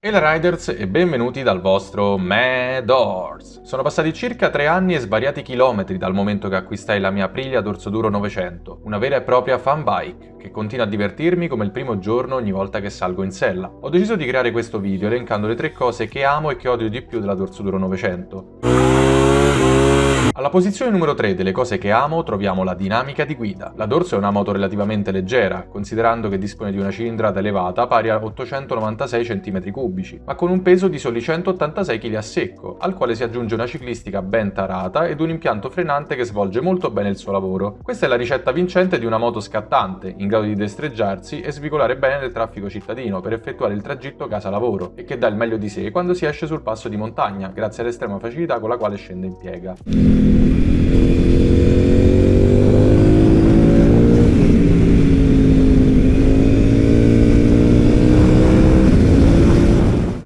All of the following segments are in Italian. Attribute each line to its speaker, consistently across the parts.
Speaker 1: Hail Riders e benvenuti dal vostro Medors! Sono passati circa 3 anni e svariati chilometri dal momento che acquistai la mia Aprilia Dorso Duro 900, una vera e propria fan bike che continua a divertirmi come il primo giorno ogni volta che salgo in sella. Ho deciso di creare questo video elencando le 3 cose che amo e che odio di più della Dorso Duro 900. Alla posizione numero 3 delle cose che amo troviamo la dinamica di guida. La Dorso è una moto relativamente leggera, considerando che dispone di una cilindrata elevata pari a 896 cm3, ma con un peso di soli 186 kg a secco, al quale si aggiunge una ciclistica ben tarata ed un impianto frenante che svolge molto bene il suo lavoro. Questa è la ricetta vincente di una moto scattante, in grado di destreggiarsi e svicolare bene nel traffico cittadino per effettuare il tragitto casa-lavoro, e che dà il meglio di sé quando si esce sul passo di montagna, grazie all'estrema facilità con la quale scende in piega.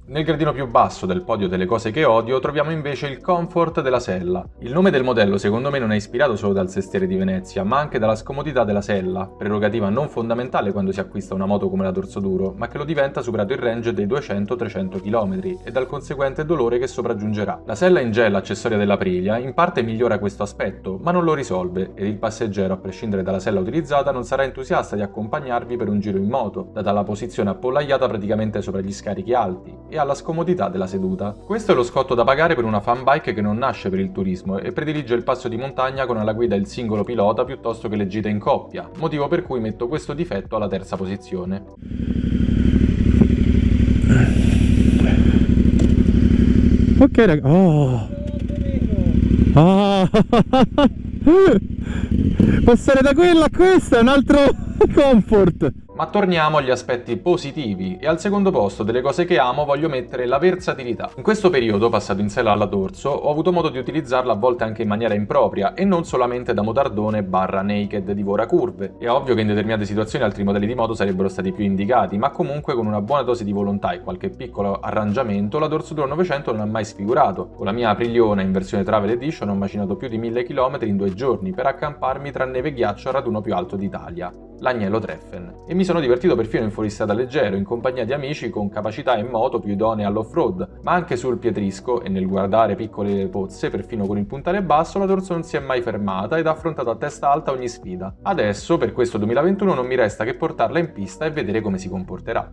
Speaker 1: Nel gradino più basso del podio delle cose che odio troviamo invece il comfort della sella. Il nome del modello secondo me non è ispirato solo dal sestiere di Venezia, ma anche dalla scomodità della sella, prerogativa non fondamentale quando si acquista una moto come la Dorso Duro, ma che lo diventa superato il range dei 200-300 km e dal conseguente dolore che sopraggiungerà. La sella in gel accessoria dell'Aprilia in parte migliora questo aspetto, ma non lo risolve, ed il passeggero, a prescindere dalla sella utilizzata, non sarà entusiasta di accompagnarvi per un giro in moto, data la posizione appollaiata praticamente sopra gli scarichi alti, e alla scomodità della seduta. Questo è lo scotto da pagare per una fan bike che non nasce per il turismo e predilige il passo di montagna con alla guida il singolo pilota piuttosto che le gite in coppia, motivo per cui metto questo difetto alla terza posizione.
Speaker 2: Ok raga, passare da quella a questa è un altro comfort.
Speaker 1: Ma torniamo agli aspetti positivi, e al secondo posto delle cose che amo voglio mettere la versatilità. In questo periodo, passato in sella alla Dorso, ho avuto modo di utilizzarla a volte anche in maniera impropria, e non solamente da motardone barra naked divora curve. È ovvio che in determinate situazioni altri modelli di moto sarebbero stati più indicati, ma comunque con una buona dose di volontà e qualche piccolo arrangiamento la Dorso Duro 900 non ha mai sfigurato. Con la mia Apriliona in versione Travel Edition ho macinato più di 1000 km in 2 giorni per accamparmi tra neve e ghiaccio al raduno più alto d'Italia, l'Agnello Treffen, e mi sono divertito perfino in fuoristrada leggero, in compagnia di amici con capacità in moto più idonee all'off-road, ma anche sul Pietrisco, e nel guardare piccole pozze, perfino con il puntale basso, la Dorso non si è mai fermata ed ha affrontato a testa alta ogni sfida. Adesso, per questo 2021, non mi resta che portarla in pista e vedere come si comporterà.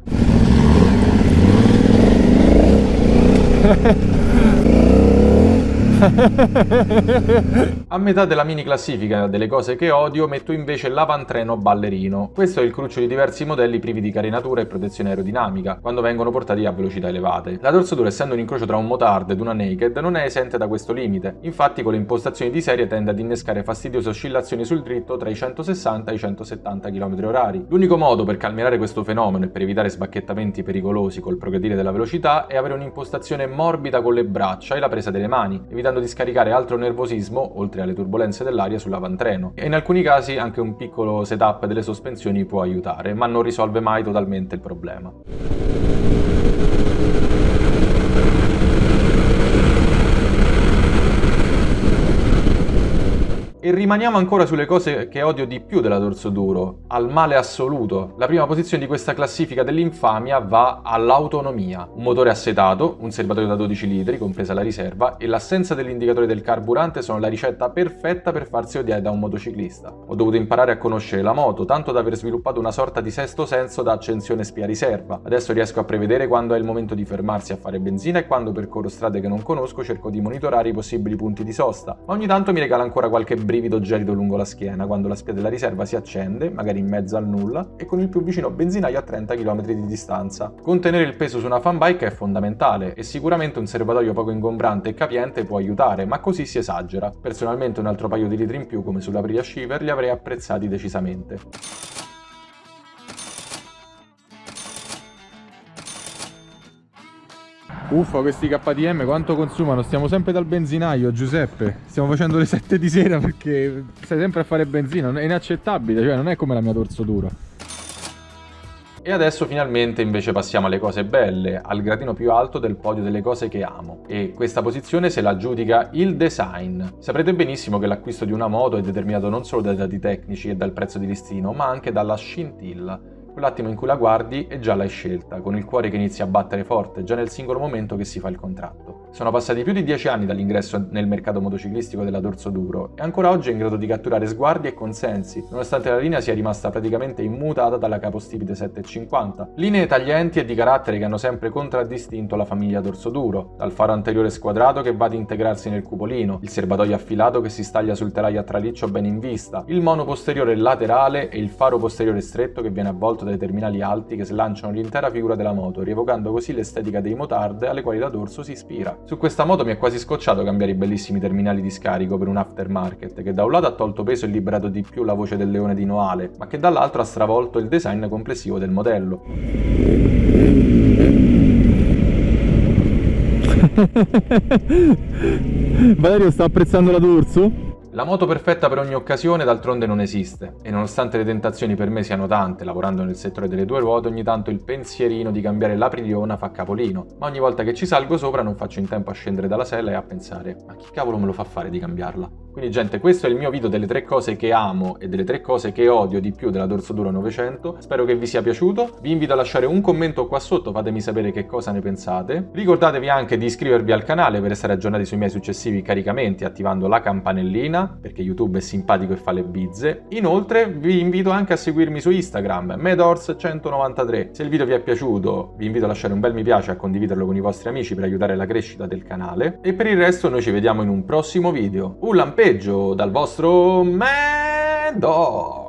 Speaker 1: A metà della mini classifica delle cose che odio metto invece l'avantreno ballerino. Questo è il cruccio di diversi modelli privi di carenatura e protezione aerodinamica, quando vengono portati a velocità elevate. La Dorso Duro, essendo un incrocio tra un motard ed una naked, non è esente da questo limite. Infatti con le impostazioni di serie tende ad innescare fastidiose oscillazioni sul dritto tra i 160 e i 170 km/h. L'unico modo per calmierare questo fenomeno e per evitare sbacchettamenti pericolosi col progredire della velocità è avere un'impostazione morbida con le braccia e la presa delle mani, evitando di scaricare altro nervosismo, oltre alle turbolenze dell'aria, sull'avantreno. E in alcuni casi anche un piccolo setup delle sospensioni può aiutare, ma non risolve mai totalmente il problema. E rimaniamo ancora sulle cose che odio di più della Dorso Duro, al male assoluto. La prima posizione di questa classifica dell'infamia va all'autonomia. Un motore assetato, un serbatoio da 12 litri, compresa la riserva, e l'assenza dell'indicatore del carburante sono la ricetta perfetta per farsi odiare da un motociclista. Ho dovuto imparare a conoscere la moto, tanto da aver sviluppato una sorta di sesto senso da accensione spia riserva. Adesso riesco a prevedere quando è il momento di fermarsi a fare benzina e quando percorro strade che non conosco cerco di monitorare i possibili punti di sosta. Ma ogni tanto mi regala ancora qualche brivido gelido lungo la schiena quando la spia della riserva si accende, magari in mezzo al nulla, e con il più vicino benzinaio a 30 km di distanza. Contenere il peso su una fan bike è fondamentale, e sicuramente un serbatoio poco ingombrante e capiente può aiutare, ma così si esagera. Personalmente un altro paio di litri in più, come sulla Aprilia Shiver, li avrei apprezzati decisamente.
Speaker 2: Uffa, questi KTM quanto consumano? Stiamo sempre dal benzinaio, Giuseppe. Stiamo facendo le 7 di sera perché stai sempre a fare benzina. È inaccettabile, cioè non è come la mia Dorso Duro.
Speaker 1: E adesso finalmente invece passiamo alle cose belle, al gradino più alto del podio delle cose che amo. E questa posizione se la giudica il design. Saprete benissimo che l'acquisto di una moto è determinato non solo dai dati tecnici e dal prezzo di listino, ma anche dalla scintilla Quell'attimo in cui la guardi e già l'hai scelta, con il cuore che inizia a battere forte già nel singolo momento che si fa il contratto. Sono passati più di 10 anni dall'ingresso nel mercato motociclistico della Dorsoduro e ancora oggi è in grado di catturare sguardi e consensi, nonostante la linea sia rimasta praticamente immutata dalla capostipite 750. Linee taglienti e di carattere che hanno sempre contraddistinto la famiglia Dorsoduro, dal faro anteriore squadrato che va ad integrarsi nel cupolino, il serbatoio affilato che si staglia sul telaio a traliccio ben in vista, il mono posteriore laterale e il faro posteriore stretto che viene avvolto dai terminali alti che slanciano l'intera figura della moto, rievocando così l'estetica dei motard alle quali la Dorso si ispira. Su questa moto mi è quasi scocciato cambiare i bellissimi terminali di scarico per un aftermarket che da un lato ha tolto peso e liberato di più la voce del leone di Noale, ma che dall'altro ha stravolto il design complessivo del modello.
Speaker 2: Valerio sta apprezzando la Dorso?
Speaker 1: La moto perfetta per ogni occasione d'altronde non esiste, e nonostante le tentazioni per me siano tante, lavorando nel settore delle due ruote, ogni tanto il pensierino di cambiare l'aprigliona fa capolino, ma ogni volta che ci salgo sopra non faccio in tempo a scendere dalla sella e a pensare ma chi cavolo me lo fa fare di cambiarla? Quindi gente, questo è il mio video delle 3 cose che amo e delle 3 cose che odio di più della Dorsoduro 900, spero che vi sia piaciuto, vi invito a lasciare un commento qua sotto, fatemi sapere che cosa ne pensate, ricordatevi anche di iscrivervi al canale per restare aggiornati sui miei successivi caricamenti attivando la campanellina, perché YouTube è simpatico e fa le bizze. Inoltre vi invito anche a seguirmi su Instagram, Medors193. Se il video vi è piaciuto vi invito a lasciare un bel mi piace e a condividerlo con i vostri amici per aiutare la crescita del canale. E per il resto noi ci vediamo in un prossimo video. Un lampeggio dal vostro Medors!